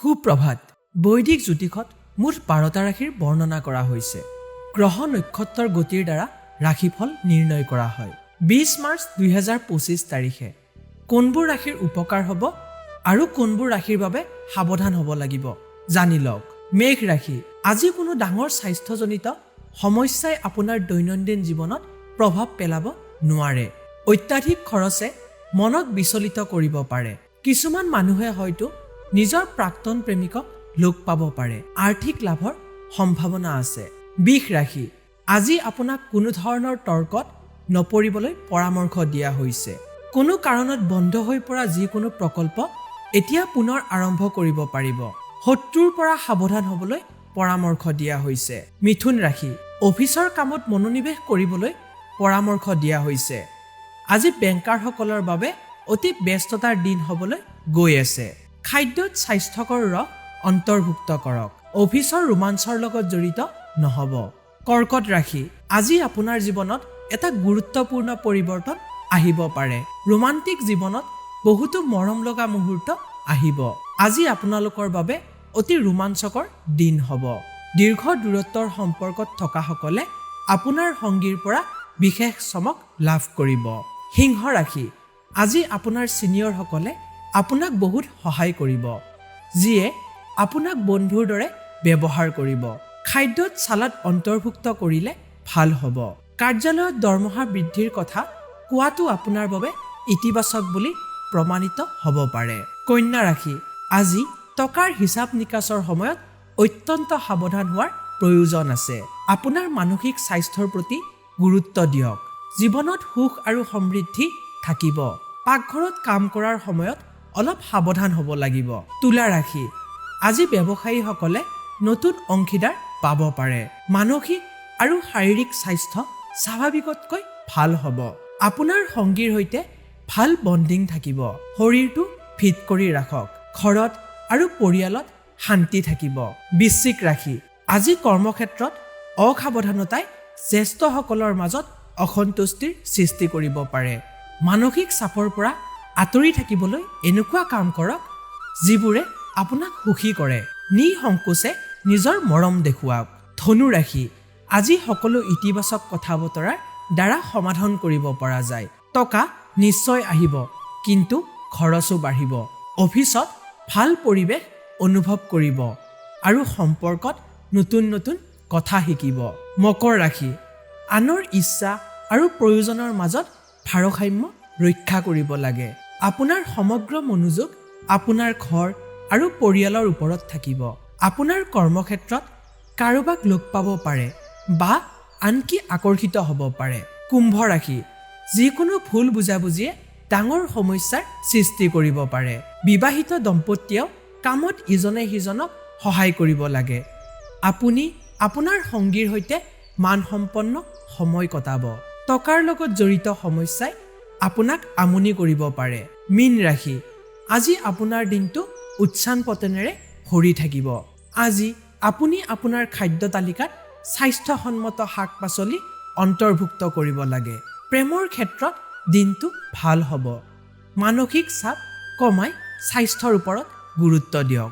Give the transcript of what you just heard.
সুপ্ৰভাত। বৈদিক জ্যোতিষত মুঠ 12টা ৰাশিৰ বৰ্ণনা কৰা হৈছে। গ্ৰহ নক্ষত্ৰৰ গতিৰ দ্বাৰা ৰাশিফল নিৰ্ণয় কৰা হয়। 20 মাৰ্চ 2025 তাৰিখে কোনবোৰ ৰাশিৰ উপকাৰ হ'ব আৰু কোনবোৰ ৰাশিৰ বাবে সাৱধান হ'ব লাগিব জানি লওক। মেঘ ৰাশি। আজি কোনো ডাঙৰ স্বাস্থ্যজনিত সমস্যাই আপোনাৰ দৈনন্দিন জীৱনত প্ৰভাৱ পেলাব নোৱাৰে। অত্যাধিক খৰচে মনক বিচলিত কৰিব পাৰে। কিছুমান মানুহে হয়তো নিজৰ প্ৰাক্তন প্ৰেমিকক লগ পাব পাৰে। আৰ্থিক লাভৰ সম্ভাৱনা আছে। বৃষ ৰাশি। আজি আপোনাক কোনো ধৰণৰ তৰ্কত নপৰিবলৈ পৰামৰ্শ দিয়া হৈছে। কোনো কাৰণত বন্ধ হৈ পৰা যিকোনো প্ৰকল্প এতিয়া পুনৰ আৰম্ভ কৰিব পাৰিব। শত্ৰুৰ পৰা সাৱধান হ'বলৈ পৰামৰ্শ দিয়া হৈছে। মিথুন ৰাশি। অফিচৰ কামত মনোনিৱেশ কৰিবলৈ পৰামৰ্শ দিয়া হৈছে। আজি বেংকাৰসকলৰ বাবে অতি ব্যস্ততাৰ দিন হ'বলৈ গৈ আছে। খাদ্যত স্বাস্থ্যকৰ ৰস অন্তৰ্ভুক্ত কৰক। অফিচৰ ৰোমাঞ্চৰ লগত জড়িত নহ'ব। কৰ্কট ৰাশি। আজি আপোনাৰ জীৱনত এটা গুৰুত্বপূৰ্ণ পৰিৱৰ্তন আহিব পাৰে। ৰোমান্টিক জীৱনত বহুতো মৰম লগা মুহূৰ্ত আহিব। আজি আপোনালোকৰ বাবে অতি ৰোমাঞ্চকৰ দিন হ'ব। দীৰ্ঘ দূৰত্বৰ সম্পৰ্কত থকাসকলে আপোনাৰ সংগীৰ পৰা বিশেষ চমক লাভ কৰিব। সিংহ ৰাশি। আজি আপোনাৰ ছিনিয়ৰসকলে আপোনাক বহুত সহায় কৰিব, যিয়ে আপোনাক বন্ধুৰ দৰে ব্যৱহাৰ কৰিব। খাদ্যত চালাড অন্তৰ্ভুক্ত কৰিলে ভাল হ'ব। কাৰ্যালয়ত দৰমহা বৃদ্ধিৰ কথা কোৱাটো আপোনাৰ বাবে ইতিবাচক বুলি প্ৰমাণিত হ'ব পাৰে। কন্যা ৰাশি। আজি টকাৰ হিচাপ নিকাচৰ সময়ত অত্যন্ত সাৱধান হোৱাৰ প্ৰয়োজন আছে। আপোনাৰ মানসিক স্বাস্থ্যৰ প্ৰতি গুৰুত্ব দিয়ক। জীৱনত সুখ আৰু সমৃদ্ধি থাকিব। পাকঘৰত কাম কৰাৰ সময়ত অলপ সাৱধান হ'ব লাগিব। তুলা ৰাশি। আজি ব্যৱসায়ীসকলে নতুন অংশীদাৰ পাব পাৰে। মানসিক আৰু শাৰীৰিক স্বাস্থ্য স্বাভাৱিকতকৈ ভাল হ'ব। আপোনাৰ সংগীৰ সৈতে ভাল বণ্ডিং থাকিব। শৰীৰটো ফিট কৰি ৰাখক। ঘৰত আৰু পৰিয়ালত শান্তি থাকিব। বৃশ্চিক ৰাশি। আজি কৰ্মক্ষেত্ৰত অসাৱধানতাই জ্যেষ্ঠসকলৰ মাজত অসন্তুষ্টিৰ সৃষ্টি কৰিব পাৰে। মানসিক চাপৰ পৰা আঁতৰি থাকিবলৈ এনেকুৱা কাম কৰক যিবোৰে আপোনাক সুখী কৰে। নিসংকোচে নিজৰ মৰম দেখুৱাওক। ধনু ৰাশি। আজি সকলো ইতিবাচক কথা বতৰাৰ দ্বাৰা সমাধান কৰিব পৰা যায়। টকা নিশ্চয় আহিব, কিন্তু খৰচো বাঢ়িব। অফিচত ভাল পৰিৱেশ অনুভৱ কৰিব আৰু সম্পৰ্কত নতুন নতুন কথা শিকিব। মকৰ ৰাশি। আনৰ ইচ্ছা আৰু প্ৰয়োজনৰ মাজত ভাৰসাম্য ৰক্ষা কৰিব লাগে। আপোনাৰ সমগ্ৰ মনোযোগ আপোনাৰ ঘৰ আৰু পৰিয়ালৰ ওপৰত থাকিব। আপোনাৰ কৰ্মক্ষেত্ৰত কাৰোবাক লগ পাব পাৰে বা আনকি আকৰ্ষিত হ'ব পাৰে। কুম্ভ ৰাশি। যিকোনো ভুল বুজাবুজিয়ে ডাঙৰ সমস্যাৰ সৃষ্টি কৰিব পাৰে। বিবাহিত দম্পতীয়েও কামত ইজনে সিজনক সহায় কৰিব লাগে। আপুনি আপোনাৰ সংগীৰ সৈতে মানসম্পন্ন সময় কটাব। টকাৰ লগত জড়িত সমস্যাই আপোনাক আমনি কৰিব পাৰে। মীন ৰাশি। আজি আপোনাৰ দিনটো উৎসান পতনেৰে ভৰি থাকিব। আজি আপুনি আপোনাৰ খাদ্য তালিকাত স্বাস্থ্যসন্মত শাক পাচলি অন্তৰ্ভুক্ত কৰিব লাগে। প্ৰেমৰ ক্ষেত্ৰত দিনটো ভাল হ'ব। মানসিক চাপ কমাই স্বাস্থ্যৰ ওপৰত গুৰুত্ব দিয়ক।